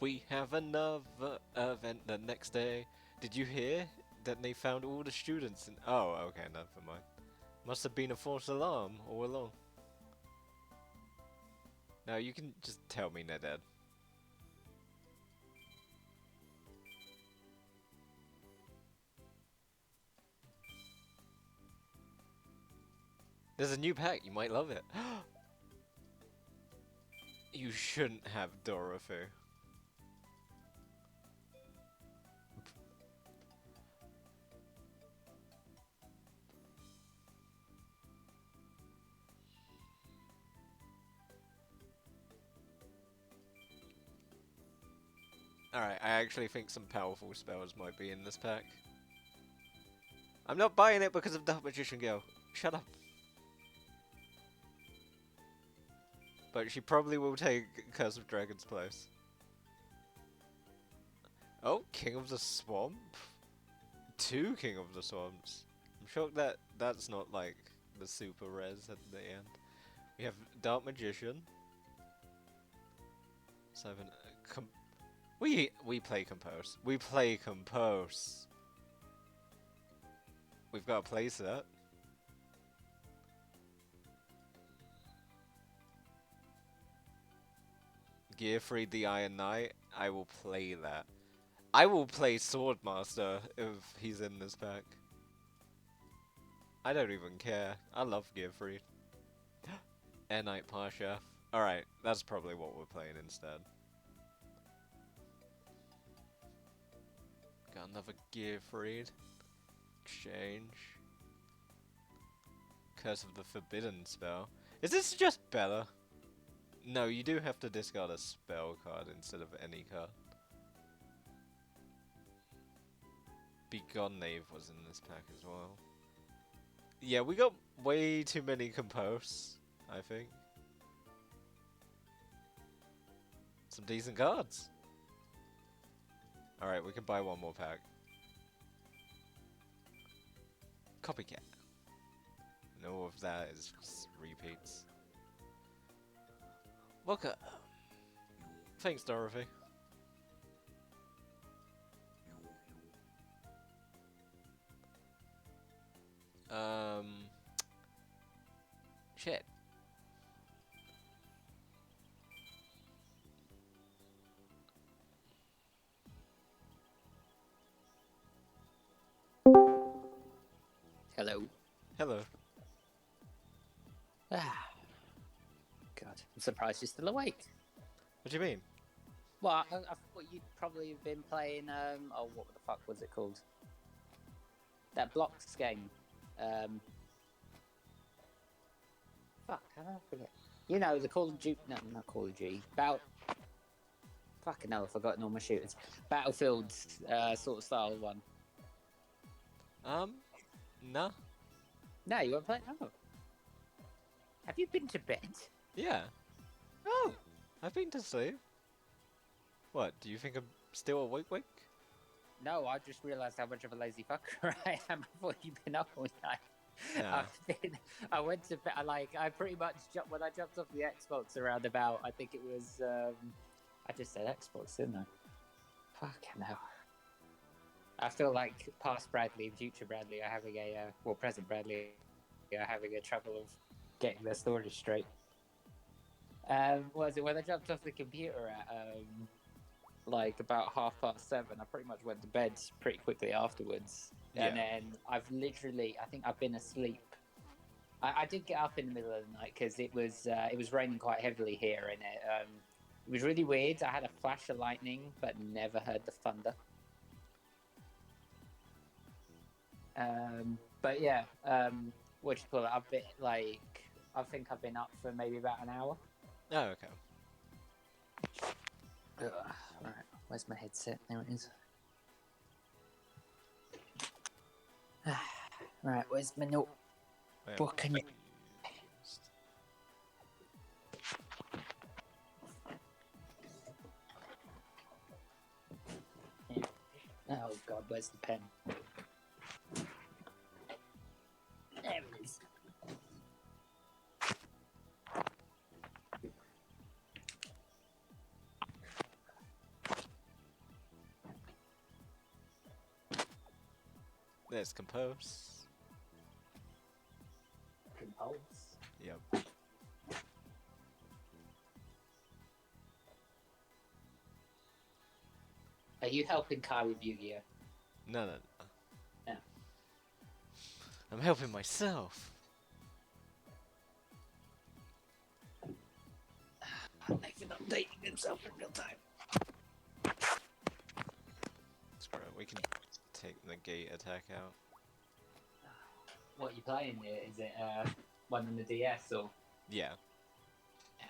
We have another event the next day. Did you hear that they found all the students in— Oh, okay, never mind. Must have been a false alarm all along. No, you can just tell me they're dead. There's a new pack, you might love it. You shouldn't have Dorothy. Alright, I actually think some powerful spells might be in this pack. I'm not buying it because of Dark Magician Girl. Shut up. But she probably will take Curse of Dragon's place. Oh, King of the Swamp? Two King of the Swamps. I'm shocked that that's not like the super res at the end. We have Dark Magician. 7. We play Compose. We play Compose. We've got a playset. Gearfried the Iron Knight. I will play that. I will play Swordmaster if he's in this pack. I don't even care. I love Gearfried. Air Knight Parsha. Alright, that's probably what we're playing instead. Got another Gearfried. Exchange. Curse of the Forbidden spell. Is this just better? No, you do have to discard a spell card instead of any card. Begone Knave was in this pack as well. Yeah, we got way too many Compose, I think. Some decent cards. Alright, we can buy one more pack. Copycat. And all of that is just repeats. Welcome. Thanks, Dorothy. Shit. Hello. Hello. Ah. God, I'm surprised you're still awake. What do you mean? Well, I thought you'd probably been playing, oh, what the fuck was it called? That blocks game. Fuck, how did I forget? You know, the Call of Duty, no, not Call of Duty, fucking hell, I've forgotten all my shooters. Battlefield, sort of style one. No. No, you weren't playing? Oh. Have you been to bed? Yeah. Oh. I've been to sleep. What, do you think I'm still awake? No, I just realised how much of a lazy fucker I am. I thought you'd been up all night. Nah. I went to bed, I pretty much when I jumped off the Xbox around about, I think it was, I just said Xbox, didn't I? Fucking hell. I feel like past Bradley and future Bradley are having present Bradley are having a trouble of getting their stories straight. Was it when I jumped off the computer at, like about 7:30, I pretty much went to bed pretty quickly afterwards. Yeah. And then I think I've been asleep. I did get up in the middle of the night because it was raining quite heavily here, and it was really weird. I had a flash of lightning, but never heard the thunder. But yeah, what do you call it? I think I've been up for maybe about an hour. Oh, okay. Ugh. Right, where's my headset? There it is. Right, where's my note? What can you... Oh god, where's the pen? There it is. There's compose. Compulse. Yep. Are you helping Kai with Yu-Gi-Oh? No. No. I'm helping myself. Nathan updating himself in real time. Screw it. We can take the gate attack out. What are you playing here? Is it one on the DS or? Yeah. Yeah.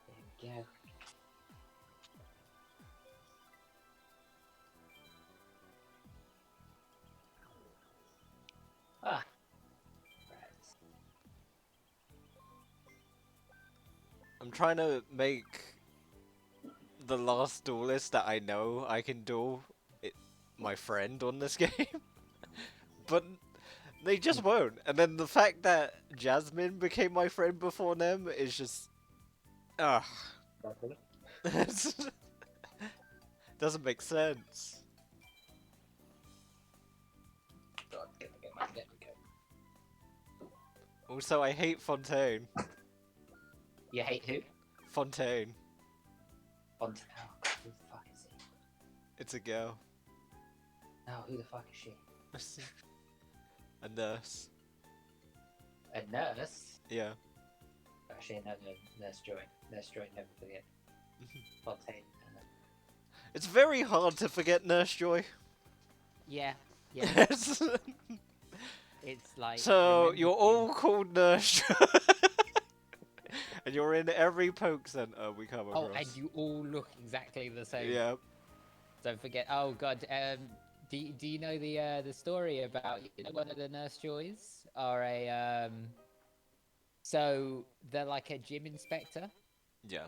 There we go. Ah. Right. I'm trying to make the last duelist that I know I can duel my friend on this game, but they just won't. And then the fact that Jasmine became my friend before them is just, ugh. Doesn't make sense. God, get my there we go. Also, I hate Fontaine. You hate who? Fontaine. Oh, God, who the fuck is he? It's a girl. Oh, who the fuck is she? A nurse. A nurse? Yeah. Actually, no, Nurse Joy. Nurse Joy, never forget. Fontaine. It's very hard to forget Nurse Joy. Yeah. Yes. It's like. So you're all called Nurse Joy, and you're in every poke center we come across. Oh, and you all look exactly the same. Yeah. Don't forget. Oh God. Do you know the story about one of the Nurse Joys are a so they're like a gym inspector, Yeah.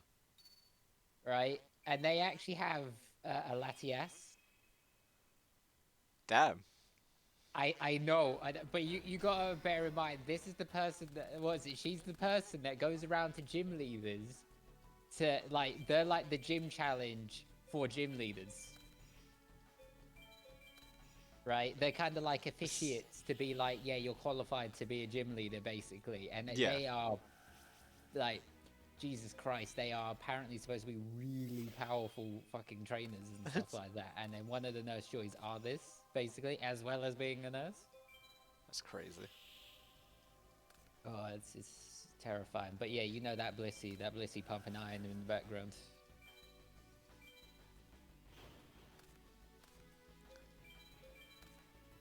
right? And they actually have a Latias. Damn. I know, but you gotta bear in mind, this is the person that, what is it? She's the person that goes around to gym leaders to, like, they're like the gym challenge for gym leaders. Right? They're kind of like officiates to be like, yeah, you're qualified to be a gym leader, basically. And Yeah. they are, like, Jesus Christ, they are apparently supposed to be really powerful fucking trainers and stuff like that. And then one of the Nurse Joys are this, basically, as well as being a nurse. That's crazy. Oh, it's terrifying. But yeah, you know that Blissey pumping iron in the background.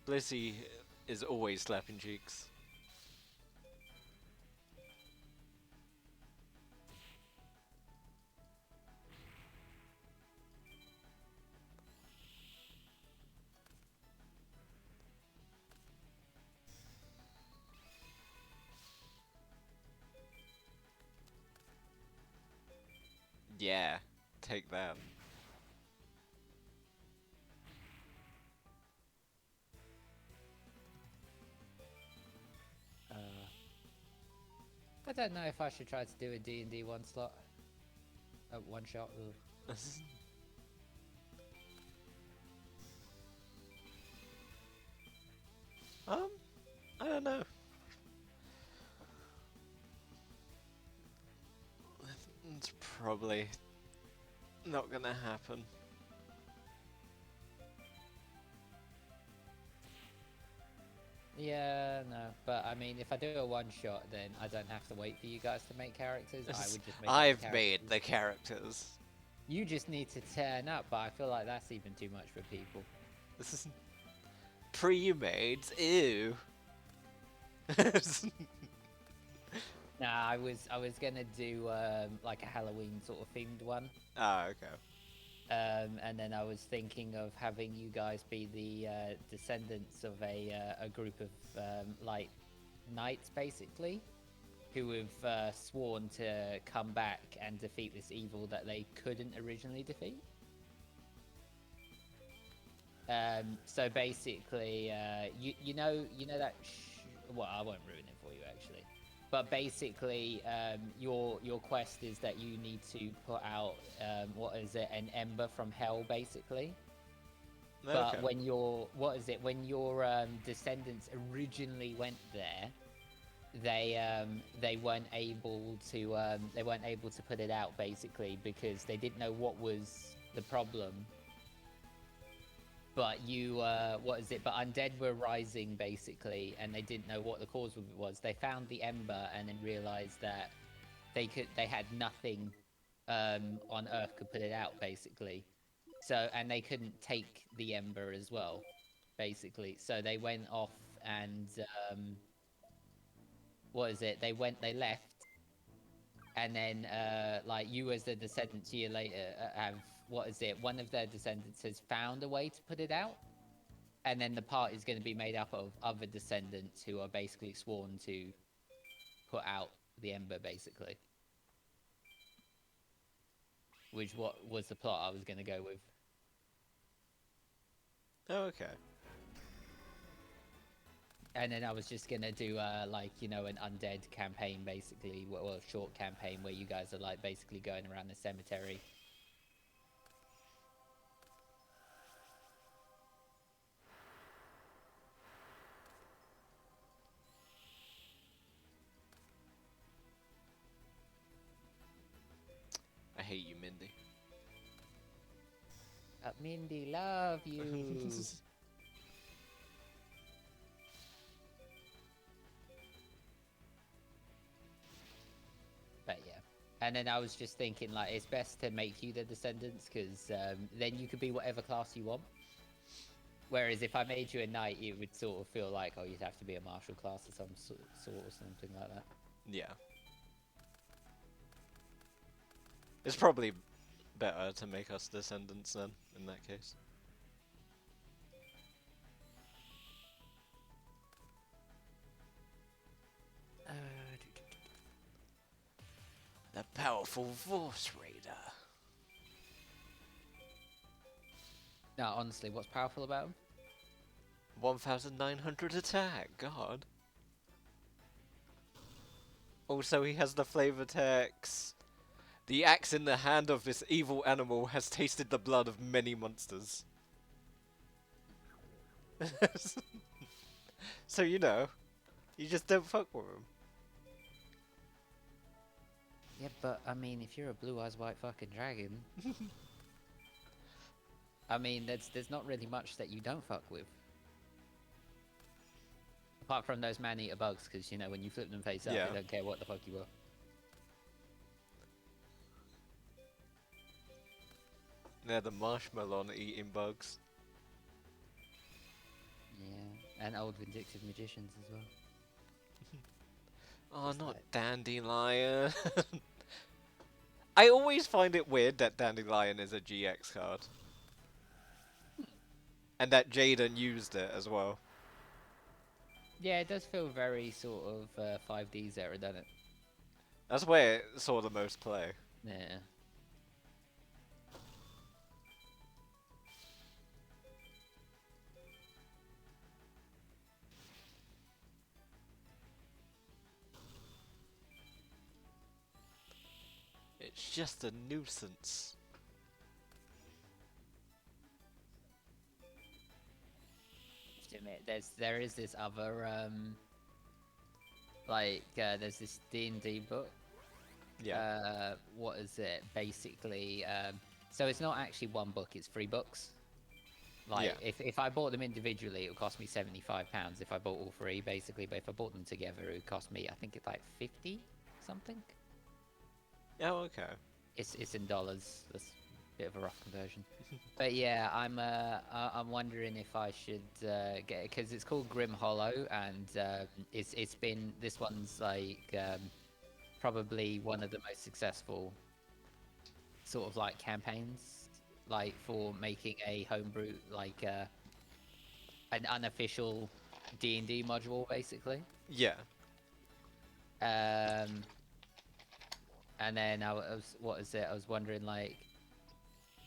Blissey is always slapping cheeks. Yeah. Take that. I don't know if I should try to do a D&D one slot. One shot. Ugh. I don't know. It's probably not gonna happen. Yeah, no. But I mean, if I do a one shot, then I don't have to wait for you guys to make characters. I would just make I've up made characters. the characters. You just need to turn up, but I feel like that's even too much for people. This is pre-made. Ew. Nah, I was gonna do like a Halloween sort of themed one. Ah, okay. And then I was thinking of having you guys be the descendants of a group of like knights, basically, who have sworn to come back and defeat this evil that they couldn't originally defeat. So basically, you know that. Well, I won't ruin it for you, actually. But basically, your quest is that you need to put out what is it, an ember from hell, basically. But Okay. when your when your descendants originally went there, they weren't able to put it out basically because they didn't know what was the problem. But but undead were rising basically, and they didn't know what the cause of it was. They found the ember and then realized that they had nothing on Earth could put it out basically. So and they couldn't take the ember as well, basically. So they went off and they left, and then like you as the descendants year later have one of their descendants has found a way to put it out, and then the party is going to be made up of other descendants who are basically sworn to put out the ember basically, which what was the plot I was going to go with. Okay. And then I was just gonna do like an undead campaign basically, well a short campaign where you guys are like basically going around the cemetery. I hate you, Mindy. Mindy, love you. But yeah, and then I was just thinking like it's best to make you the descendants because then you could be whatever class you want. Whereas if I made you a knight, it would sort of feel like you'd have to be a martial class of some sort or something like that. Yeah. It's probably better to make us descendants then, in that case. The powerful Force Raider. No, honestly, what's powerful about him? 1900 attack, god. Also, he has the flavor text. The axe in the hand of this evil animal has tasted the blood of many monsters. So, you just don't fuck with him. Yeah, but I mean, if you're a blue eyes white fucking dragon, I mean, there's not really much that you don't fuck with. Apart from those man-eater bugs, because, when you flip them face up, Yeah. they don't care what the fuck you are. They're the marshmallow eating bugs. Yeah, and old vindictive magicians as well. Oh, Just not like- Dandelion. I always find it weird that Dandelion is a GX card. And that Jaden used it as well. Yeah, it does feel very sort of 5D Zera, doesn't it? That's where it saw the most play. Yeah. It's just a nuisance. To admit, there is this other there's this D&D book. Yeah. What is it? Basically, so it's not actually one book; it's 3 books. Like, Yeah. if I bought them individually, it would cost me £75 if I bought all 3, basically. But if I bought them together, it would cost me, I think it's like 50 something. Oh, okay. It's in dollars. That's a bit of a rough conversion. But yeah, I'm wondering if I should get it because it's called Grim Hollow, and it's been this one's like probably one of the most successful sort of like campaigns, like for making a homebrew like an unofficial D&D module, basically. Yeah. And then I was what is it? I was wondering like,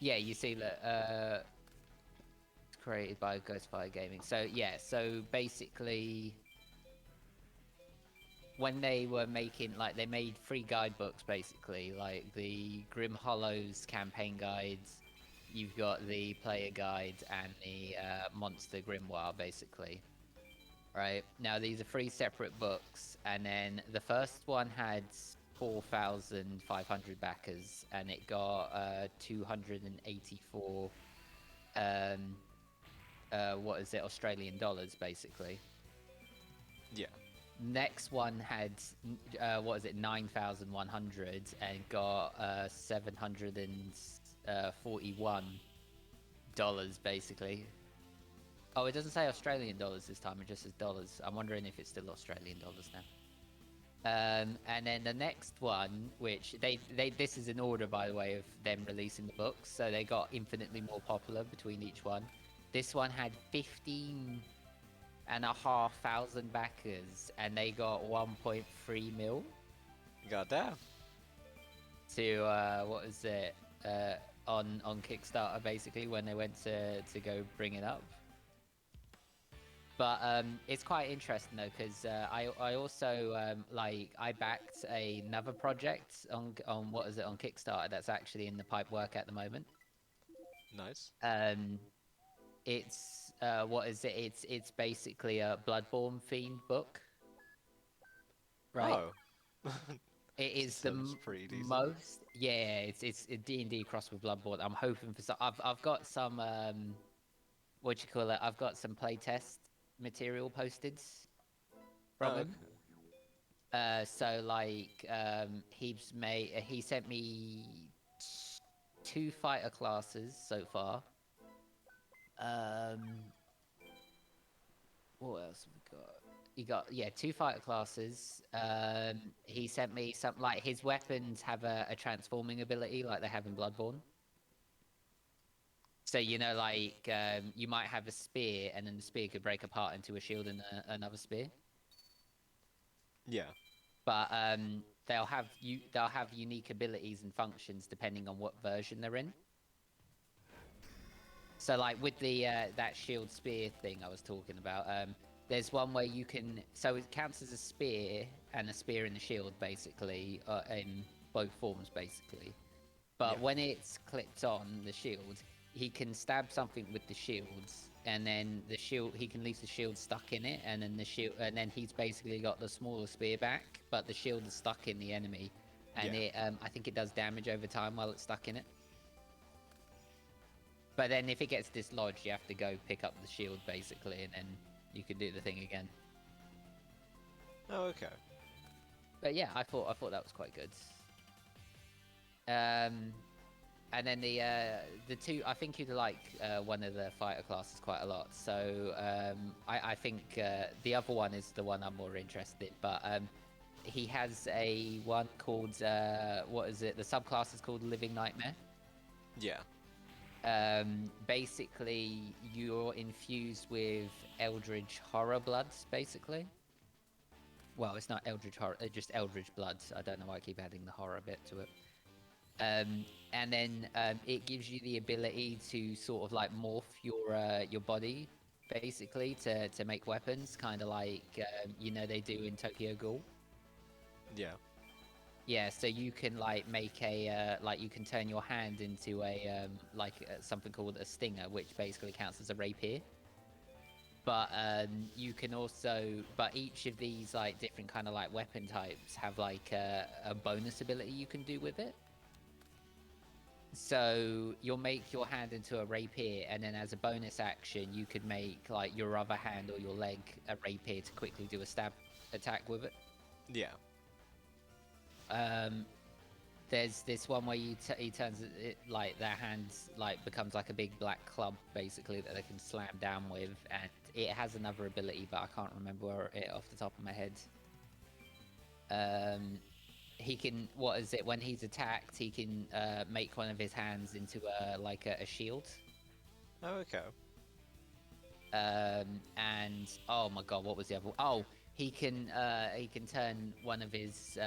yeah, you see that created by Ghostfire Gaming. So yeah, so basically when they were making, like, they made free guidebooks basically, like the Grim Hollows campaign guides. You've got the player guide and the monster grimoire basically. Right now, these are three separate books, and then the first one had 4,500 backers, and it got 284 um what is it, Australian dollars basically. Yeah. Next one had what is it, 9,100, and got $741 basically. Oh, it doesn't say Australian dollars this time, it just says dollars. I'm wondering if it's still Australian dollars now. And then the next one, which they this is in order, by the way, of them releasing the books, so they got infinitely more popular between each one. This one had 15,500 backers, and they got 1.3 mil Goddamn. to what is it, on Kickstarter basically, when they went to go bring it up. But it's quite interesting though, because I also like, I backed another project on what is it, on Kickstarter, that's actually in the pipe work at the moment. Nice. It's what is it? It's basically a Bloodborne themed book, right? Oh. It is the Sounds pretty decent. most, yeah. It's a D&D cross with Bloodborne. I'm hoping for some. I've got some what do you call it? I've got some playtest material posted from him. So like he sent me two fighter classes so far. What else have we got? He got, yeah, two fighter classes. He sent me some, like, his weapons have a transforming ability like they have in Bloodborne. So, you know, like, you might have a spear, and then the spear could break apart into a shield and another spear. Yeah. But they'll have unique abilities and functions depending on what version they're in. So, like, with the that shield spear thing I was talking about, there's one where you can, so it counts as a spear and a spear in the shield basically, in both forms basically. But Yeah. when it's clipped on the shield, he can stab something with the shields, and then the shield, he can leave the shield stuck in it, and then the shield, and then he's basically got the smaller spear back, but the shield is stuck in the enemy, and Yeah. it I think it does damage over time while it's stuck in it. But then if it gets dislodged, you have to go pick up the shield basically, and then you can do the thing again. Oh, okay. But yeah, I thought that was quite good. And then the two, I think you'd like one of the fighter classes quite a lot. So I think the other one is the one I'm more interested in. But he has a one called what is it? The subclass is called Living Nightmare. Yeah. Basically, you're infused with Eldritch Horror Bloods, basically. Well, it's not Eldritch Horror, just Eldritch Bloods. I don't know why I keep adding the horror bit to it. And then it gives you the ability to sort of like morph your body, basically, to make weapons, kind of like you know, they do in Tokyo Ghoul. Yeah. Yeah, so you can like make a like, you can turn your hand into a something called a stinger, which basically counts as a rapier. But you can also, but each of these like different kind of like weapon types have like a bonus ability you can do with it. So you'll make your hand into a rapier, and then as a bonus action, you could make like your other hand or your leg a rapier to quickly do a stab attack with it. Yeah. There's this one where he turns it, like their hands like becomes like a big black club basically that they can slam down with, and it has another ability, but I can't remember it off the top of my head. He can, what is it, when he's attacked, he can make one of his hands into a shield. Oh, okay. And oh my god, what was the other? Oh, he can turn one of his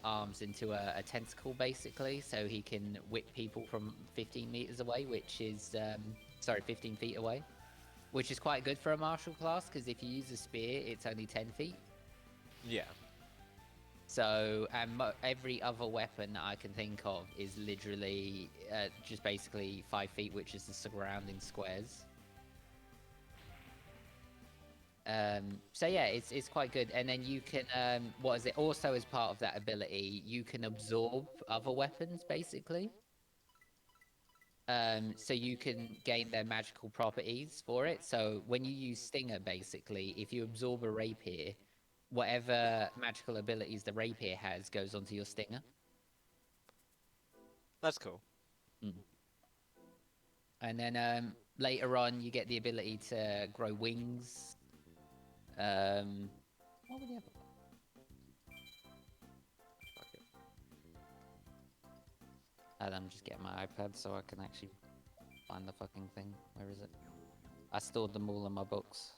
arms into a tentacle basically, so he can whip people from 15 meters away, which is 15 feet away, which is quite good for a martial class, because if you use a spear, it's only 10 feet. Yeah. So, and every other weapon that I can think of is literally just basically 5 feet, which is the surrounding squares. So yeah, it's quite good. And then you can what is it? Also, as part of that ability, you can absorb other weapons, basically. So you can gain their magical properties for it. So when you use Stinger, basically, if you absorb a rapier, whatever magical abilities the rapier has goes onto your Stinger. That's cool. Mm. And then later on, you get the ability to grow wings. What were the other? Fuck it. And I'm just getting my iPad so I can actually find the fucking thing. Where is it? I stored them all in my books.